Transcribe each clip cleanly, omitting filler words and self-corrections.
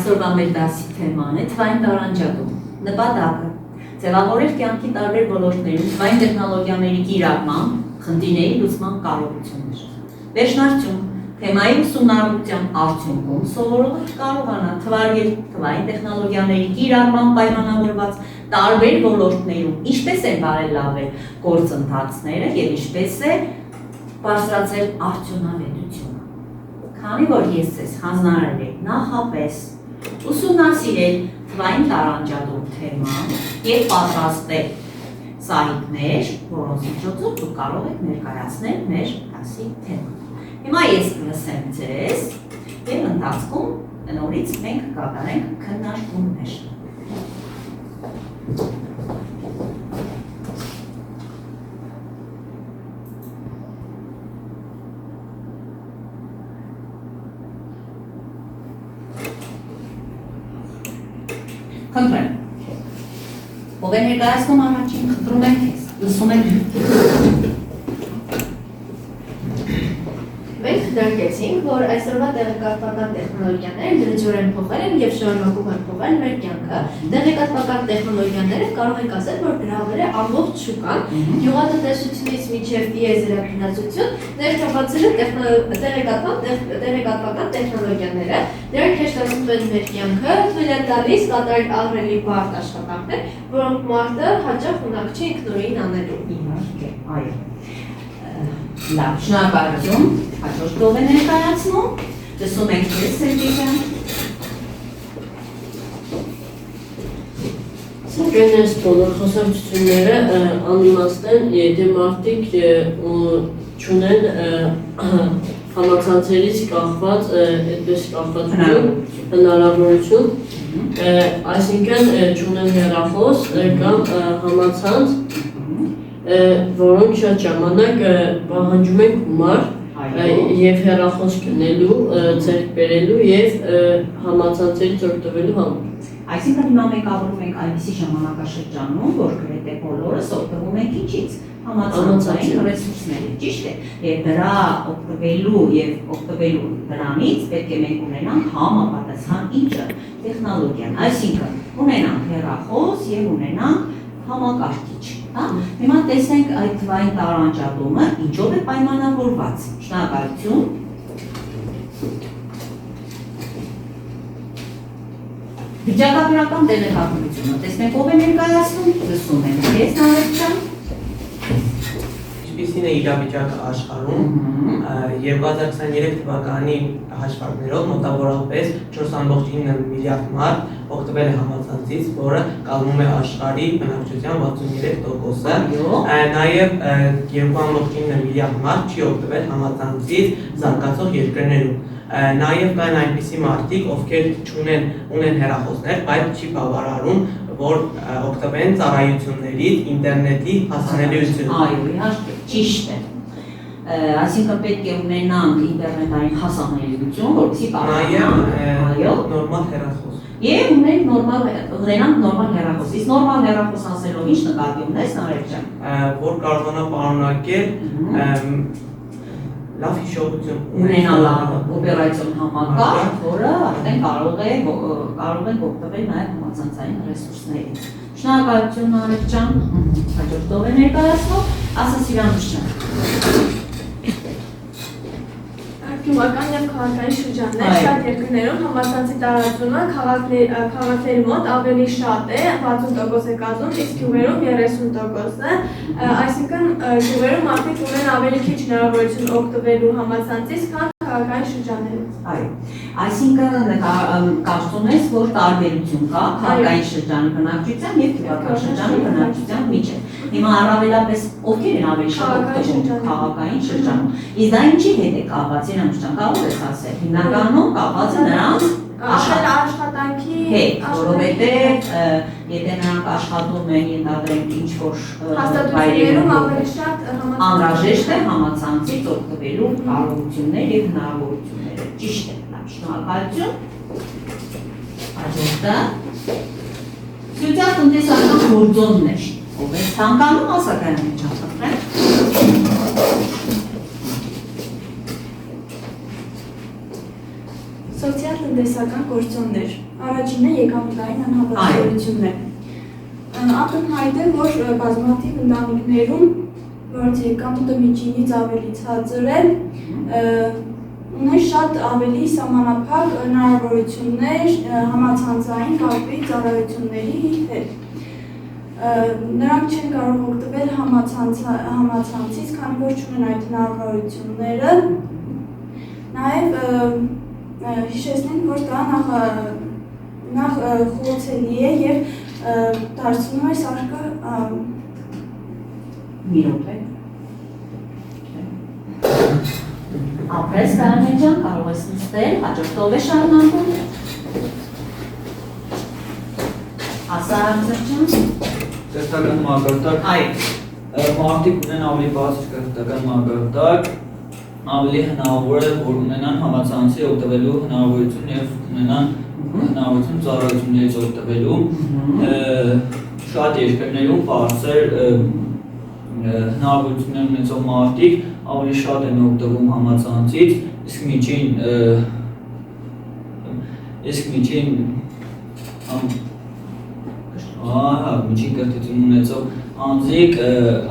Այսօրվա մեր դասի թեման է թվային տարանջատում, նպատակը, ձևավորել կյանքի տարբեր ոլորտներում թվային տեխնոլոգիաների կիրառման, խնդիրների լուծման կարողություններ։ Վերջնարդյուն, թեմայի ուսումնառության արդյունքում սովորողը կարողանա թվարկել թվային տեխնոլոգիաների կիրառման պայմանավորված տարբեր ոլորտներում ինչպես են բարելավել գործընթացները և ինչպես է բարձրացրել արդյունավետությունը։ Քանի որ ես ձեզ հանձնարարել եմ նախապես ուսումնասիրել թվային տարանջատում թեման և պատրաստել սայթներ, որոնց միջոցով դուք կարող եք ներկայացնել մեր դասի թեման։ Հիմա ես կլսեմ ձեզ և ընթացքում նորից մենք կատարենք քննարկումներ։ Խնդրեմ, ով է ներկայացնում առաջին, խնդրում ենք ես, լսում ենք։ Մենք դրկեցինք, որ այսօրվա տեղեկատվական տեխնոլոգիաները լրջորեն փոխել են և շարունակում են փոխել մեր կյանքը։ Տեղեկատվական տեխնոլոգիաները կարող ենք ասել, որ գրավել է ամբողջ շուկան, գյուղատնտեսությունից մինչև տիեզերագնացություն, ներթափանցել է տեղեկատվական տեխնոլոգիաները, դրանք հեշտացնում են մեր կյանքը, թույլ են տալիս կատարել ահռելի բարդ աշխատանքներ, որոնք մարդը հաճախ ունակ չի ինքնուրույն անելու։ Իհարկե, այո։ Լավ, շնորհակալություն, հաջորդ ով է ներկայացնում, լսում ենք ձեզ Սերգեյ։ Սակայն այս բոլոր խոսակցությունները անիմաստ են, եթե մարդիկ չունեն համացանցերից կախված այդպես հնարավորություն, այսինքն չունեն հեռախոս կամ համացանց, որոնք շատ ժամանակ պահանջում են գումար և հեռախոս գնելու, ձեռք բերելու և համացանցերից օգտվելու համար։ Այսինքն հիմա մենք ապրում ենք այնպիսի ժամանակաշրջանում, որ գրեթե բոլորս օգտվում ենք ինչից, համացանցային ռեսուրսներից, ճիշտ է, և դրա օգտվելու և օգտվելու դրանից պետք է մենք ունենանք համապատասխան ինչը, տեխնոլոգիան, այսինքն ունենանք հեռախոս և ունենանք համակարգիչ։ Հիմա տեսնենք այդ թվային տարանջատումը ինչով է պայմանավորված։ Շնորհակալություն։ Վիճակագրական տեղեկատվությունը, տեսնենք ով է ներկայացնում, լսում ենք ես Նարեկ Ինչպիսին է իրավիճակը աշխարհում, 2023 թվականի հաշվարկներով մոտավորապես 4.9 միլիարդ մարդ օգտվել է համացանցից, որը կազմում է աշխարհի բնակչության 63%-ը, նաև 2.9 միլիարդ մարդ չի օգտվել համացանցից զարգացող երկրներում։ Նաև կան այնպիսի մարդիկ, ովքեր ունեն հեռախոսներ, բայց չի բավարարում, որ օգտվեն ծառայություններից, ինտերնետի հասանելիություն։ Այո, իհարկե, ճիշտ է։ Այսինքն պետք է ունենանք ինտերնետային հասանելիություն, որպեսզի նաև նորմալ հեռախոս։ Եվ ունենանք նորմալ հեռախոս։ Իսկ նորմալ հեռախոս ասելով ինչ նկատի ունես, Նարեկ ջան։ Որ կարողանա պարունակել լավ հիշողություն ունենալ օպերացիոն համակարգ, որը արդեն կարող ենք օգտվել նաև համացանցային ռեսուրսներից։ Շնորհակալություն Նարեկ ջան, հաջորդ ով է ներկայացնում, ասա Սիրանուշ ջան։ Գյուղական և քաղաքային շրջաններ շատ երկրներում համացանցի տարածումը քաղաքների մոտ ավելի շատ է, 60% է կազմում, իսկ գյուղերում 30% է, այսինքն գյուղերում մարդիկ ունեն ավելի քիչ հնարավորություն օգտվելու համացանցից, քան քաղաքային շրջաններում։ Այո, այսինքն կարծում ես, որ տարբերություն կա քաղաքային շրջանի բնակչության և գյուղական շրջանի բնակչության միջև։ Հիմա առավելապես ովքեր են ավելի շատ օգտվում քաղաքային շրջանում։ Իսկ դա ինչի հետ է կապված, Սիրանուշ ջան, կարող ես ասել, հիմնականում կապված է նրանց աշխատանքի հետ, որովհետև եթե նրանք աշխատում են ենթադրենք ինչ-որ հաստատություններում ավելի շատ անհրաժեշտ է համացանցից օգտվելու կարողություններ և հնարավորությունները։ Ճիշտ է, շնորհակալություն։ Հաջորդը սոցիալ-տնտեսական գործոններ, ով է ցանկանում ասակայանի ջան, խնդրեմ։ Սոցիալ-տնտեսական գործոններ Առաջինը եկամտային անհավասարությունն է։ Ակնհայտ է, որ բազմաթիվ ընտանիքներում, որոնց եկամուտը միջինից ավելի ցածր է, ունեն շատ ավելի սահմանափակ հնարավորություններ համացանցային կապի ծառայությունների հետ։ Նրանք չեն կարող օգտվել համացանցից, քանի որ չունեն այդ հնարավորությունները։ Նաև հիշեցնենք, որ դա նախ խոցելի է և դարձնում է սարկը մի րոպե։ Ապրես Կարամել ջան, կարող ես նստել, հաջորդով է շարունակում։ Ասա Արմզեր ջան։ Կրթական մակարդակ։ Մարդիկ ունեն ավելի բարձր կրթական մակարդակ, ավելի հնարավոր է, որ ունենան համացանցի օգտվելու հնարավորություն և ունենան հնարավորություն ծառայություններից օգտվելու։ Շատ երկրներում բարձր հնարավորություններ ունեցող մարդիկ ավելի շատ են օգտվում համացանցից, իսկ միջին կրթություն ունեցող անձիկ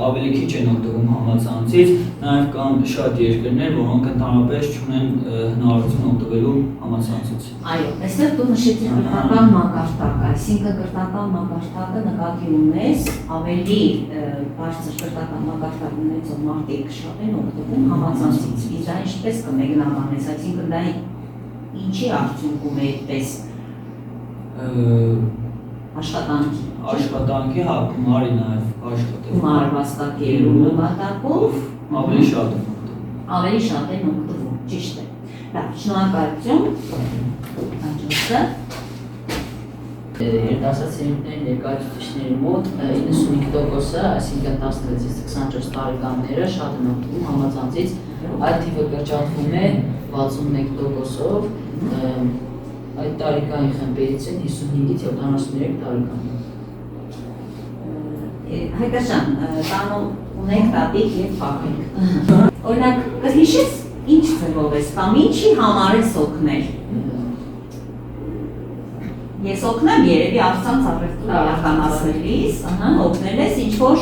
ավելի քիչ են օգտվում համացանցից, նաև կան շատ երկրներ, որոնք ընդհանրապես չունեն հնարավորություն օգտվելու համացանցից։ Այո, այստեղ դու նշեցիր կրթական մակարդակ, այսինքն կրթական մակարդակը նկատի ունես, ավելի բարձր կրթական մակարդակ ունեցող մարդիկ շատ են օգտվում համացանցից, իսկ դա ինչպես կմեկնաբանես, այսինքն դա ինչի արդյունքում է այդպես Աշխատանքի գումարի նաև աշխատել։ Գումար վաստակելու նպատակով ավելի շատ են օգտվում։ Ավելի շատ են օգտվում, ճիշտ է։ Լավ, շնորհակալություն։ Հաջորդը երիտասարդների ներկայացուցիչների մոտ 95%-ը, այսինքն 16-ից 24 տարեկանները շատ են օգտվում համացանցից, այդ թիվը կրճատվում է 61%-ով, այդ տարեկանի խմբերից են 55-ից 73 տարեկան։ Հայկաշան, տանում ունենք տատիկ և պապիկ։ Օրինակ, կհիշես ինչ ձևով ես կամ ինչի համար ես օգնել։ Ես օգնեմ երևի առցանց իրականացնելիս, օգնել ես ինչ-որ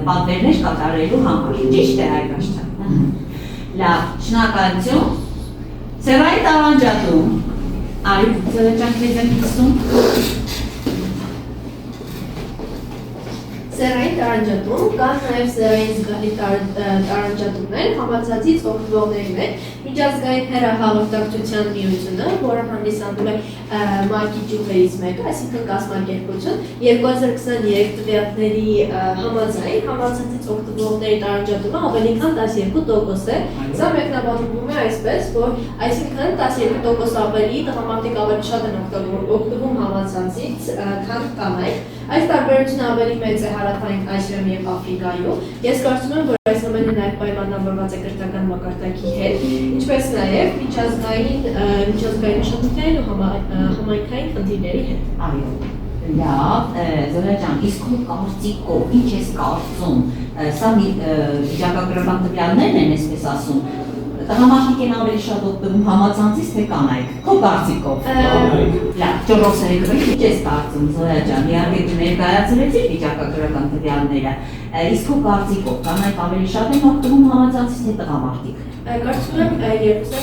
պատվերներ կատարելու համար, ճիշտ է Հայկաշան։ Լավ, շնորհակալություն։ Սևայի տարանջատում, արի ձևաճանք մեզ եմ կիսում։ Սերային տարանջատում կան նաև սերային զգալի տարանջատումներ համացանցից օգտվողների մեջ միջազգային հեռահաղորդակցության միությունը, որը հանդիսանում է ՄԱԿ-ի ճյուղերից մեկը, այսինքն կազմակերպություն, 2023 տվյալների համաձայն համացանցից օգտվողների տարանջատումը ավելի քան 12% է։ Սա մեկնաբանվում է այսպես, որ այսինքն 12% ավելի տղամարդիկ ավելի շատ են օգտվում համացանցից, քան կանայք։ Այս տարբերությունը ավելի մեծ է Հարավային Ասիայում և Աֆրիկայում։ Ես կարծում եմ, որ այս ամենը նաև պայմանավորված է կրթական մակարդակի հետ, ինչպես նաև միջազգային աշխատանքային ու համայնքային խնդիրների հետ։ Այո, լավ, Զորայա ջան, իսկ քո կարծիքով ինչ ես կարծում, սա վիճակագրական տվյալներն են, այսպես ասում, տղամարդիկ են ավելի շատ օգտվում համացանցից, թե կանայք, քո կարծիքով։ Լավ, ճորոսը եկրի, ինչ ես կարծում, Զորայա ջան, իհարկե դու ներկայացրեցիր վիճակագրական տվյալները, իսկ քո կարծիքով կանայք ավելի շատ են օգտվում համացանցից, թե տղամարդիկ։ Կարծում եմ երկուսը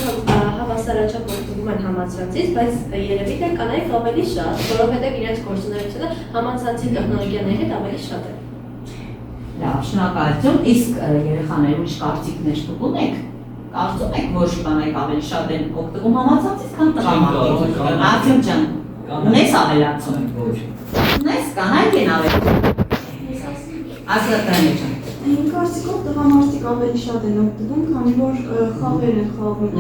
հավասարաչափ օգտվում են համացանցից, բայց երևի թե կանայք ավելի շատ, որովհետև իրենց գործունեությունը համացանցի տեխնոլոգիաների հետ ավելի շատ է։ Լավ, շնորհակալություն, իսկ երեխաներ ինչ կարծիքներ դուք ունեք։ Կարծում եք, որ կանայք ավելի շատ են օգտվում համացանցից, քան տղամարդիկ։ Արտյոմ ջան, ունես ավելացում։ Ունես կանայք են ավելի։ Ասա Տանյա ջան։ Իմ կարծիքով տղամարդիկ ավելի շատ են օգտվում, քանի որ խաղեր են խաղում։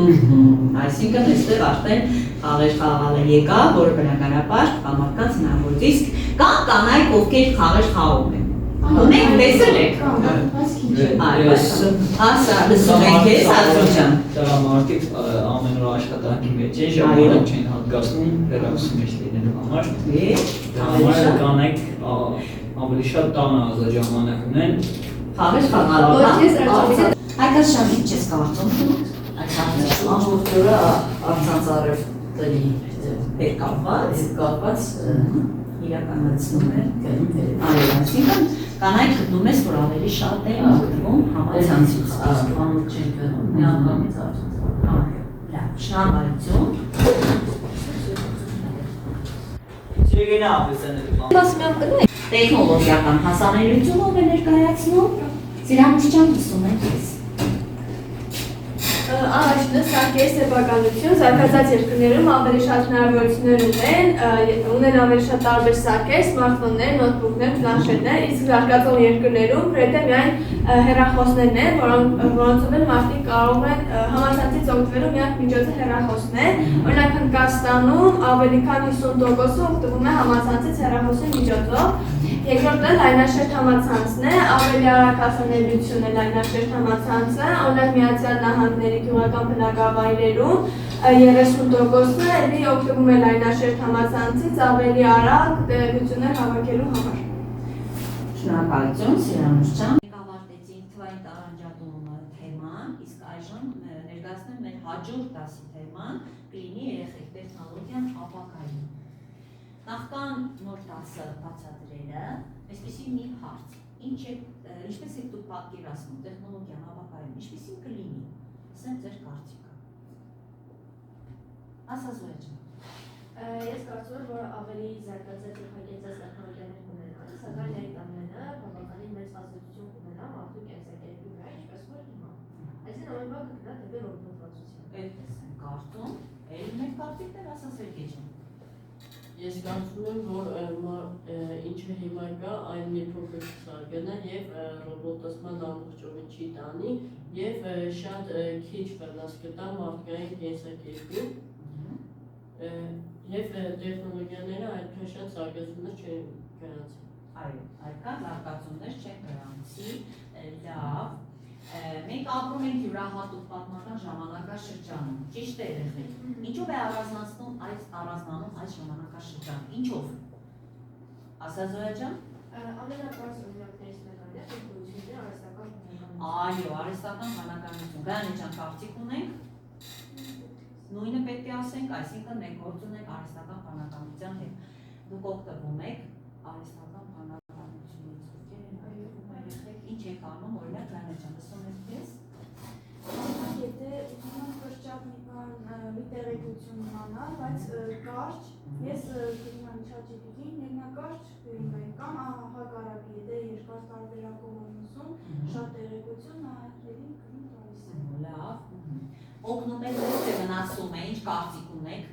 Այսինքն այստեղ արդեն խաղեր խաղալը եկա, որը բնականաբար տղամարդկանց հնարավոր իսկ կան կանայք, ովքեր խաղեր խաղում են։ Ունենք տեսել եք։ Ասա, լսում եք ես, Արտյոմ ջան։ Տղամարդիկ ամեն օր աշխատանքի մեջ են, ժամանակ չեն հատկացնում հեռախոսի մեջ լինելու համար։ Համար կանայք ավելի շատ տանը ազատժամանակ ունեն։ Խաղեր խաղալը։ Հայկաշան ինչ ես կարծում։ Ամբողջ օրը առցանց առևտրի հետ կապված կապված իրականացնում է գնում է։ այո, այսինքն կանայք գտնում ես, որ ավելի շատ է օգտվում համացանցից, Անոր չեն գնում, միանգամից արդեն։ այո, լավ, շնորհակալություն։ Չգնա ապեսանել բան։ Մասմյամ կնա Տեխնոլոգիական հասանելիությունով է ներկայացնում, Սիրամուշ ջան լսում եք ես։ Առաջինը սարք է սեփականություն, զարգացած երկրներում ավելի շատ հնարավորություններ ունեն ավելի շատ տարբեր սարքեր, սմարթֆոններ, նոթբուքներ, պլանշետներ, իսկ զարգացող երկրներում գրեթե միայն հեռախոսներն են, որոնցով էլ մարդիկ կարող են համացանցից օգտվելու միակ միջոցը հեռախոսն է։ Օրինակ Հնդկաստանում ավելի քան 50%-ը օգտվում է համացանցից հեռախոսի միջոցով։ Երկրորդը լայնաշերտ համացանցն է, ավելի արագ հասանելիություն է լայնաշերտ համացանցը, օրինակ Միացյալ Նահանգների գյուղական բնակավայրերում 30%-ը էլի օգտվում է լայնաշերտ համացանցից ավելի արագ տեղեկություններ հավաքելու համար։ Շնորհակալություն, Սիրամուշ ջան։ Մենք ավարտեցինք թվային տարանջատում թեման, իսկ այժմ ներկայացնեմ մեր հաջորդ դասի թեման՝ կլինի երեխեք տեխնոլոգիան ապակայում։ Նախքան նոր դասը բացատրելը, այսպեսի մի հարց. ինչպես եք դուք պատկերացնում տեխնոլոգիան ապակայում, ինչպեսին կլինի, ասեմ ձեր կարծիքը։ Ասա Զոյա ջան։ Ես կարծում եմ, որ ավելի զարգացած եւ հագեցած տեխնոլոգիաներ կունենան, սակայն այդ ամենը բավականին մեծ ազդեցություն կունենա մարդու կենսակերպի վրա, ինչպես որ հիմա։ Այսինքն ամեն բան կգնա դեպի ռոբոտացություն։ Այդպես եմ կարծում, էլ մեր կարծիքներ ասա Սերգեյ ջան։ Ես կարծում եմ, որ ինչը հիմա կա, այն մի փոքր կզարգանա եւ ռոբոտացման ամբողջովին չի տանի եւ շատ քիչ վնաս կտա մարդկային կենսակերպին եւ տեխնոլոգիաները այդքան շատ զարգացումներ չեն գրանցի։ Այո, այդքան զարգացումներ չեն գրանցի, լավ։ Մենք ապրում ենք յուրահատուկ պատմական ժամանակաշրջանում, ճիշտ է երեխեք։ Ինչով է առանձնանում այս ժամանակաշրջանը, ինչով։ Ասա Զոյա ջան։ Ամենապարզ օրինակներից մեկն է տեխնոլոգիաների արհեստական բնականություն։ Այո, արհեստական բանականություն։ Գայանե ջան, կարծիք ունենք։ Նույնը պետք է ասենք, այսինքն մենք գործ ունենք արհեստական բանականության հետ։ Դուք օգտվում եք արհեստական բանականությունից, ինչ եք անում, օրինակ Գայանե ջան, լսում եք ես։ Եթե ուզում կրճատ մի տեղեկություն իմանալ, բայց կարճ, ես գրում եմ ChatGPT-ին, ներնակարճ կամ հակառակը, եթե երկար տարբերակով եմ ուզում, շատ տեղեկություն ահրելի գրում տալիս է։ Լավ։ Օգնում է ձեզ, թե վնասում է, ինչ կարծիք ունեք։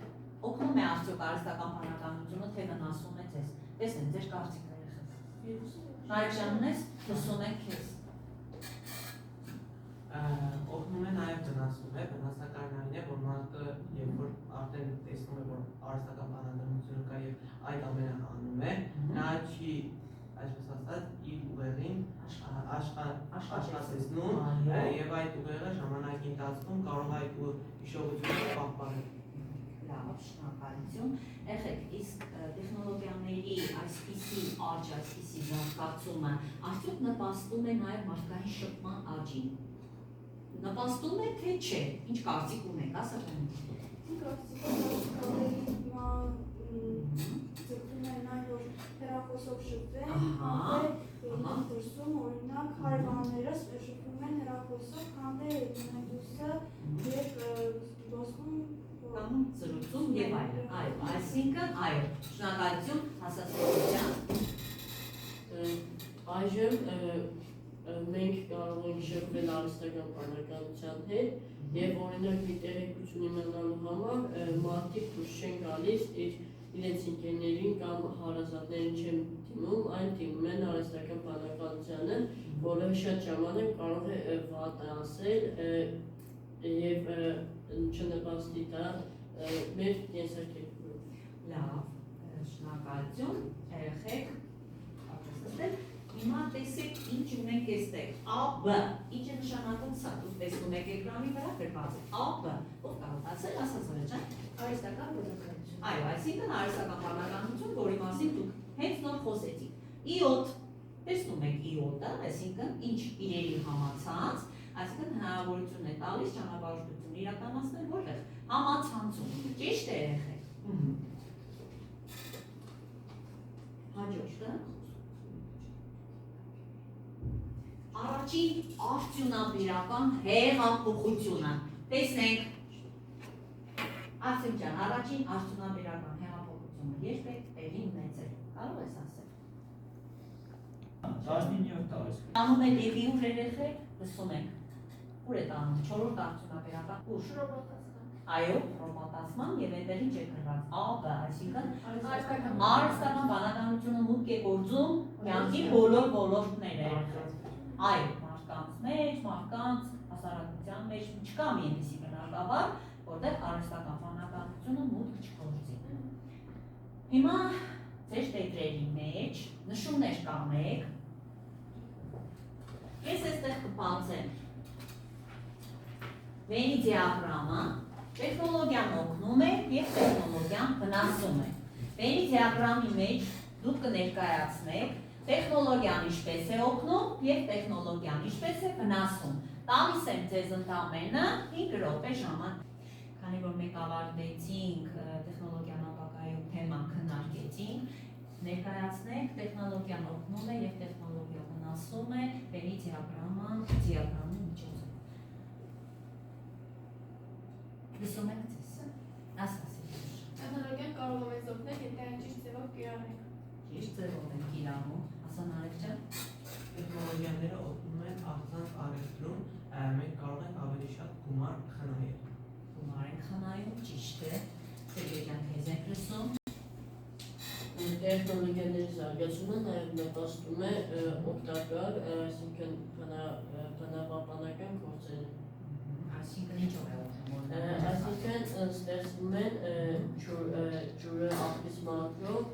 Օգնում է արդյոք արհեստական բանականությունը, թե վնասում է ձեզ։ Տեսնենք ձեր կարծիքները երեխեք։ Նայեք Ժաննես, լսում եք քեզ։ Օգնում է նաև վնասում է, վնասակարն այն է, որ մարդը երբ որ արդեն տեսնում է, որ արհեստական բանականություն կա եւ այդ ամենը անում է, նա չի, այսպես ասած, իր ուղեղին աշխատեցնում եւ այդ ուղեղը ժամանակի ընթացքում կարող է այդ հիշողությունը պահպանել։ Լավ, շնորհակալություն։ Եղեք, իսկ տեխնոլոգիաների այսպիսի աճ, այսպիսի զարգացումը արդյոք նպաստում է նաև մարդկային շփման աճին։ Նպաստում է թե չէ։ Ինչ կարծիք ունեք, ասա Տոնի։ Իմ կարծիքով ձգտում են այն, որ հեռախոսով շփվեն, հանդե դրսում օրինակ հարևանները շփվում են հեռախոսով, հանդե դուսը եւ ոսկում կամ զրուցում եւ այլն։ Այո, այսինքն, այո, շնորհակալություն, հասարակության։ Այժմ մենք կարող ենք շփվել արհեստական բանականության հետ եւ օրինակ մի տեղեկություն իմանալու համար մարդիկ դուրս չեն գալիս իրենց ընկերներին կամ հարազատներին չեն դիմում, այլ դիմում են արհեստական բանականությանը, որը շատ ժամանակ կարող է վատ ասել եւ չնպաստի դա մեր կենսակերպին։ Լավ, շնորհակալություն, երեխեք, ապրեսել։ Հիմա տեսեք ինչ ունենք այստեղ, AB, ինչ է նշանակում սա, դուք տեսնում եք էկրանի վրա գրված է, AB, ով կարող ասել, ասա Զոյա ջան։ Արհեստական բնականություն։ Այո, այսինքն արհեստական բանականություն, որի մասին դուք հենց նոր խոսեցիք։ I8, տեսնում եք I8-ը, այսինքն ինչ իրերի համացանց, այսինքն հնարավորություն է տալիս ճանապարհորդություն իրականացնել որտեղ համացանցում։ Ճիշտ է երեխեք։ հաջորդը առաջին արդյունաբերական հեղափոխությունը։ Տեսնենք Ասիմ ջան, առաջին արդյունաբերական հեղափոխությունը երբ է տեղի ունեցել։ Կարող ես ասել։ 19-րդ դարից։ Տանում է դեպի ուր երեխեք, լսում ենք։ Ուր է տանում, 4-րդ արդյունաբերական ուր։ Այո, ռոբոտացման եւ այնտեղ ինչ է գրված ԱԲ, այսինքն արհեստական բանականությունը մուտք է գործում կյանքի բոլոր ոլորտները։ Այո, մարդկանց մեջ, մարդկանց հասարակության մեջ չկա մի այնպիսի բնակավար, որտեղ արհեստական բանականությունը մուտք չգործի։ Հիմա ձեր տետրերի մեջ նշումներ կանեք։ Ես այստեղ կբացեմ Վենի դիագրամը, տեխնոլոգիան օգնում է և տեխնոլոգիան վնասում է։ Վենի դիագրամի մեջ դուք կներկայացնեք տեխնոլոգիան ինչպես է օգնում և տեխնոլոգիան ինչպես է վնասում։ Տալիս եմ ձեզ ընդամենը 5 րոպե ժամանակ։ Քանի որ մենք ավարտեցինք տեխնոլոգիան ապագայում թեման քննարկեցինք, ներկայացնենք տեխնոլոգիան օգնում է և տեխնոլոգիան վնասում է Վենի դիագրամի միջոցով։ Լսում եք ձեզ, ասացի։ Տեխնոլոգիան կարող է մեզ օգնել, եթե այն ճիշտ ձևով կիրառենք։ Ճիշտ ձևով ենք կիրառում, ասանարեք ջան։ Տեխնոլոգիաները օգնում են առցանց առևտրում, մենք կարող ենք ավելի շատ գումար խնայել։ Գումար ենք խնայում, ճիշտ է։ Սերգեյ քեզ եք լսում։ Տեխնոլոգիաների զարգացումը նաև նպաստում է օգտակար, այսինքն բնապահպանական գործերի։ Այսինքն ինչով է օգնում։ Այսինքն ստեղծվում են ջուրը աղբիս մաքրող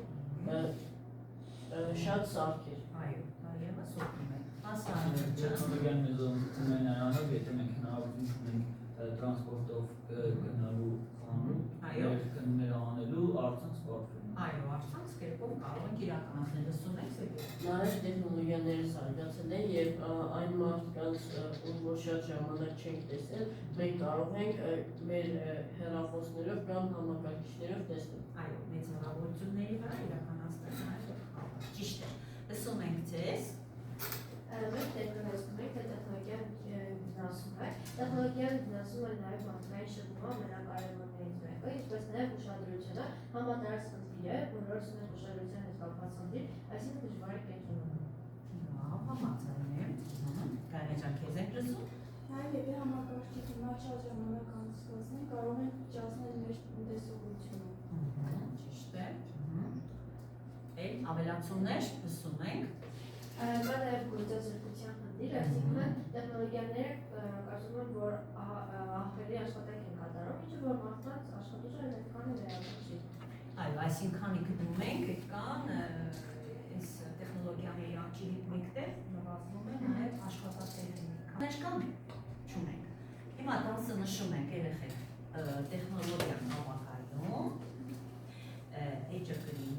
շատ սարքեր։ Այո, դա ևս օգնում է։ Ասանարեք ջան։ Տեխնոլոգիան մեզ օգնում է նրանով, եթե մենք հնարավորություն ունենք տրանսպորտով գնալու անու, մեր անելու առցանց սպարտվում։ Այո, առցանց կերպով կարող ենք իրականացնել, լսում եք Սերգեյ։ Նաև տեխնոլոգիաները զարգացել են եւ այն մարդկանց, ում որ շատ ժամանակ չենք տեսել, մենք կարող ենք մեր հեռախոսներով կամ համակարգիչներով տեսնել։ Այո, մեծ հնարավորությունների վրա իրականացնել նաև ճիշտ է։ Լսում ենք ձեզ։ Մենք ներկայացնում ենք, թե տեխնոլոգիան վնասում է։ Տեխնոլոգիան վնասում է նաև մարդկային շփումը ամենակարևորներից մեկը, ինչպես նաև ուշադրությունը, համատարած խնդիր է, բոլորս ունենք ուշադրության հետ կապված խնդիր, այսինքն դժվար է կենտրոնում։ Լավ, համաձայն եմ։ Կարելի ջան, քեզ եք լսում։ Նաև եթե համակարգի դիմաց շատ ժամանակ անցկացնենք, կարող ենք ճացնել մեր տեսողությունը։ Ճիշտ է։ Էլ ավելացումներ լսում ենք։ Կա նաև գործազրկության խնդիր, այսինքն տեխնոլոգիաները կարծում եմ, որ ահռելի աշխատանք են կատարում, ինչը որ մարդկանց աշխատուժը այդքան է վերաբերվում։ Այո, այսինքն գտնում ենք, այդ կան այս տեխնոլոգիաների աճի հետ մեկտեղ նվազում է նաև աշխատատեղերի։ Քաներ կան, չունենք։ Հիմա դասը նշում ենք երեխեք տեխնոլոգիան ապագայում, էջը կլինի